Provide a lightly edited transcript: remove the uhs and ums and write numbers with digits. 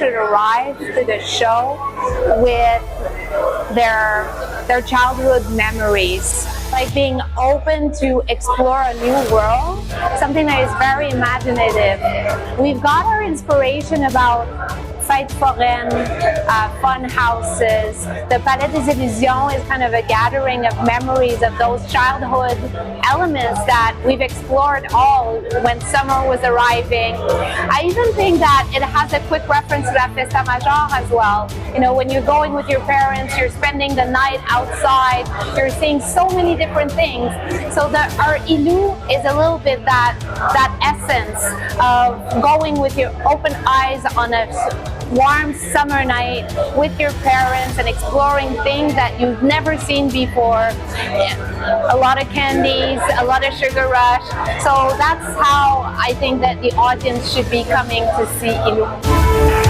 should arrive to the show with their childhood memories, like being open to explore a new world, something that is very imaginative. We've got our inspiration about fêtes foraines, fun houses. The Palais des Illusions is kind of a gathering of memories of those childhood elements that we've explored all when summer was arriving. I even think that it has a quick reference to La Festa Major as well. You know, when you're going with your parents, you're spending the night outside, you're seeing so many different things. So our Ilu is a little bit that essence of going with your open eyes on a warm summer night with your parents and exploring things that you've never seen before. A lot of candies, a lot of sugar rush. So that's how I think that the audience should be coming to see Ilu.